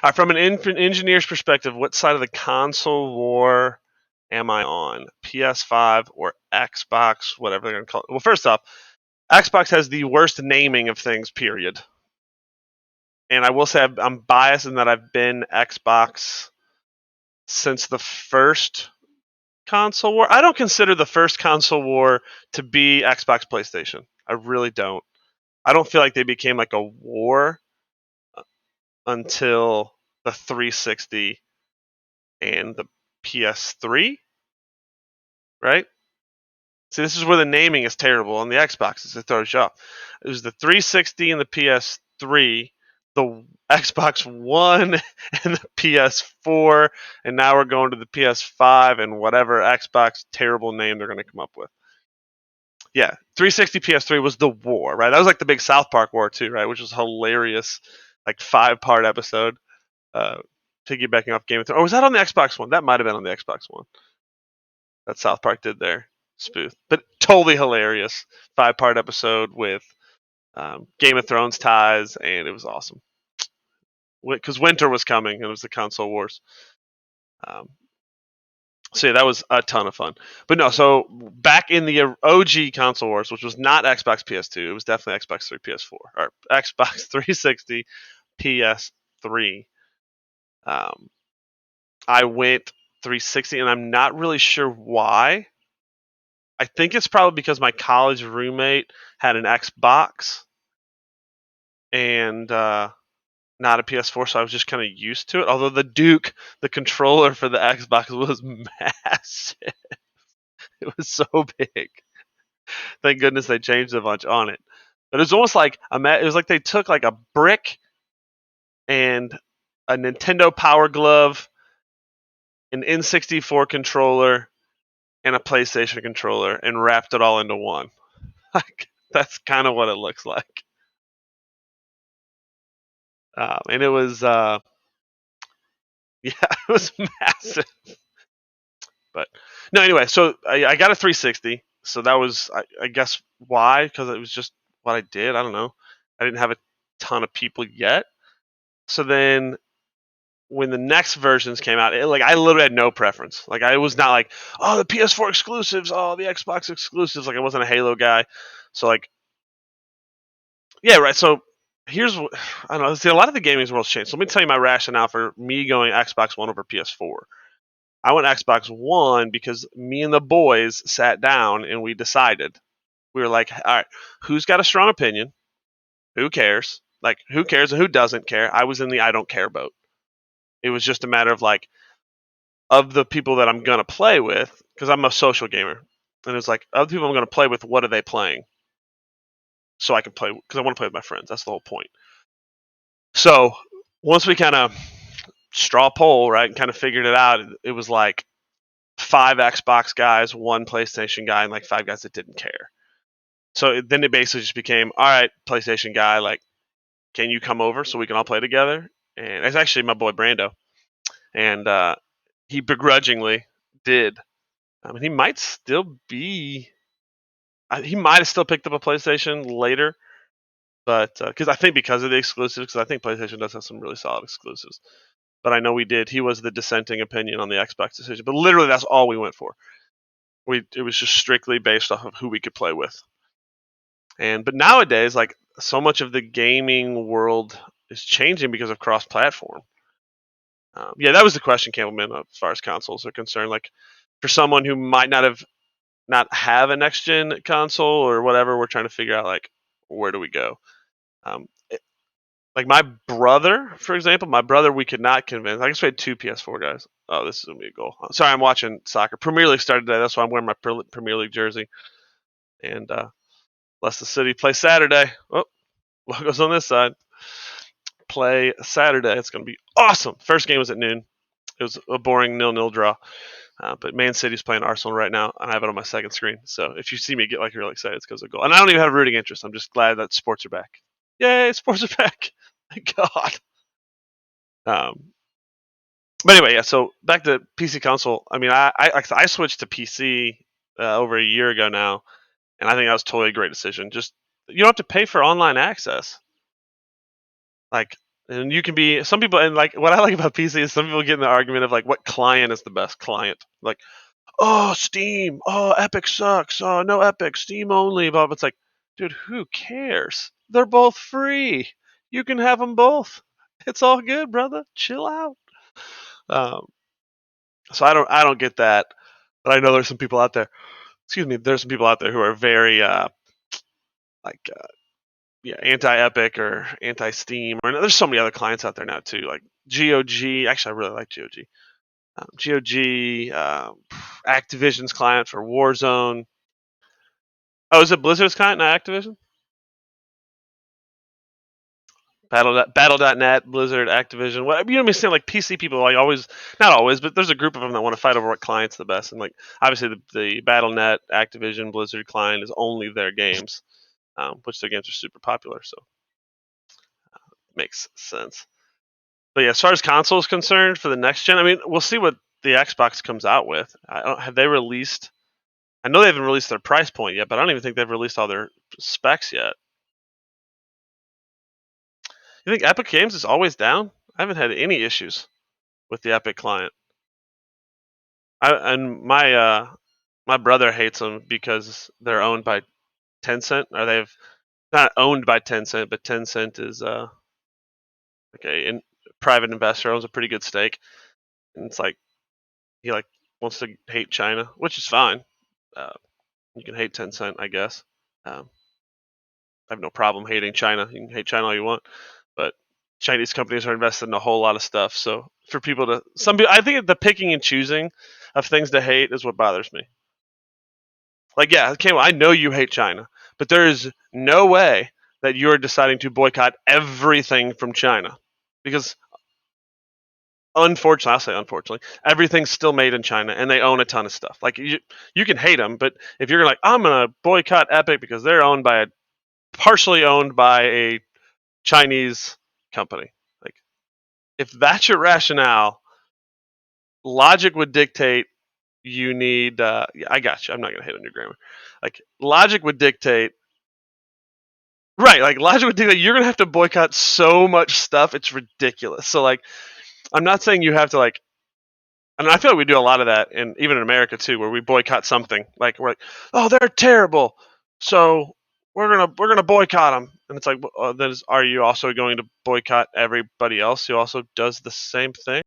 right, from an engineer's perspective, what side of the console war am I on? PS5 or Xbox, whatever they're going to call it. Well, first off, Xbox has the worst naming of things, period. And I will say I'm biased in that I've been Xbox since the first console war. I don't consider the first console war to be Xbox PlayStation. I really don't. I don't feel like they became like a war until the 360 and the PS3, right? See, this is where the naming is terrible on the Xboxes. It throws you off. It was the 360 and the PS3, the Xbox One and the PS4, and now we're going to the PS5 and whatever Xbox terrible name they're going to come up with. Yeah, 360 PS3 was the war, right? That was like the big South Park war too, right? Which was hilarious, like 5-part episode. Uh, piggybacking off Game of Thrones. Or was that on the Xbox One? That might have been on the Xbox One. That South Park did there spoof, but totally hilarious 5-part episode with Game of Thrones ties, and it was awesome because winter was coming and it was the console wars. Um, so yeah, that was a ton of fun. But no, so back in the OG console wars, which was not Xbox PS2, it was definitely Xbox 3, PS4, or Xbox 360, PS3. Um, I went 360, and I'm not really sure why. I think it's probably because my college roommate had an Xbox and not a PS4, so I was just kind of used to it. Although the Duke, the controller for the Xbox, was massive. It was so big. Thank goodness they changed a bunch on it. But it was almost like it was like they took like a brick and a Nintendo Power Glove, an N64 controller, and a PlayStation controller, and wrapped it all into one. Like that's kind of what it looks like. And it was yeah, it was massive. But no, anyway, so I got a 360. So that was, I guess, why? Because it was just what I did. I don't know. I didn't have a ton of people yet. So then when the next versions came out, like I literally had no preference. Like I was not like, oh, the PS4 exclusives, oh, the Xbox exclusives. Like I wasn't a Halo guy. So like, yeah, right. So here's what I don't know. See, a lot of the gaming world's changed. So let me tell you my rationale for me going Xbox One over PS4. I went Xbox One because me and the boys sat down and we decided. We were like, all right, who's got a strong opinion? Who cares? Like, who cares and who doesn't care? I was in the I don't care boat. It was just a matter of like, of the people that I'm going to play with, because I'm a social gamer. And it's like, other people I'm going to play with, what are they playing? So I can play, because I want to play with my friends. That's the whole point. So once we kind of straw poll, right, and kind of figured it out, it was like 5 Xbox guys, 1 PlayStation guy, and like 5 guys that didn't care. So then it basically just became, all right, PlayStation guy, like, can you come over so we can all play together? And it's actually my boy Brando, and he begrudgingly did. I mean, he might still be. He might have still picked up a PlayStation later, but because I think because of the exclusives, because I think PlayStation does have some really solid exclusives. But I know we did. He was the dissenting opinion on the Xbox decision, but literally that's all we went for. It was just strictly based off of who we could play with. But nowadays, like so much of the gaming world is changing because of cross-platform. Yeah, that was the question, Campbellman, as far as consoles are concerned. Like for someone who might not have a next gen console or whatever, we're trying to figure out like where do we go. Um, like my brother, for example, we could not convince. I guess we had 2 PS4 guys. Oh, this is gonna be a goal. Sorry, I'm watching soccer. Premier League started today. That's why I'm wearing my Premier League jersey. And Leicester City play Saturday. Oh, logos on this side. Play Saturday. It's gonna be awesome. First game was at noon. It was a boring 0-0 draw. But Man City's playing Arsenal right now, and I have it on my second screen. So if you see me get like really excited, it's because of goal. And I don't even have rooting interest. I'm just glad that sports are back. Yay, sports are back! Thank God. Um, but anyway, yeah. So back to PC console. I mean, I switched to PC over a year ago now, and I think that was totally a great decision. Just you don't have to pay for online access. Like And you can be some people, and like what I like about PC is some people get in the argument of like what client is the best client. Like, oh, Steam, oh, Epic sucks, oh, no Epic, Steam only. But it's like, dude, who cares? They're both free. You can have them both. It's all good, brother. Chill out. Um, so I don't get that, but I know there's some people out there. Excuse me, there's some people out there who are very like yeah, anti-Epic or anti-Steam, or there's so many other clients out there now too, like GOG. Actually, I really like GOG. GOG, Activision's client for Warzone. Oh, is it Blizzard's client, not Activision? Battle.net, Blizzard, Activision. What you know what I'm saying? Like PC people, like always, not always, but there's a group of them that want to fight over what client's the best. And like obviously the Battle.net, Activision, Blizzard client is only their games, which their games are super popular, so it makes sense. But yeah, as far as console is concerned for the next gen, I mean, we'll see what the Xbox comes out with. Have they released? I know they haven't released their price point yet, but I don't even think they've released all their specs yet. You think Epic Games is always down? I haven't had any issues with the Epic client. And my brother hates them because they're owned by Tencent, or they've not owned by Tencent, but Tencent is like a private investor, owns a pretty good stake, and it's like he like wants to hate China, which is fine. Uh, you can hate Tencent, I guess. I have no problem hating China. You can hate China all you want, but Chinese companies are invested in a whole lot of stuff. So for people to I think the picking and choosing of things to hate is what bothers me. Like, yeah, okay, well, I know you hate China, but there is no way that you're deciding to boycott everything from China, because unfortunately, I'll say unfortunately, everything's still made in China, and they own a ton of stuff. Like you can hate them, but if you're like, I'm gonna boycott Epic because they're partially owned by a Chinese company. Like, if that's your rationale, logic would dictate you need. Yeah, I got you. I'm not gonna hit on your grammar. Like, logic would dictate. Right, like logic would dictate you're gonna have to boycott so much stuff. It's ridiculous. So like, I'm not saying you have to like. I mean, I feel like we do a lot of that, and even in America too, where we boycott something. Like we're like, oh, they're terrible, so we're gonna boycott them. And it's like, then are you also going to boycott everybody else who also does the same thing?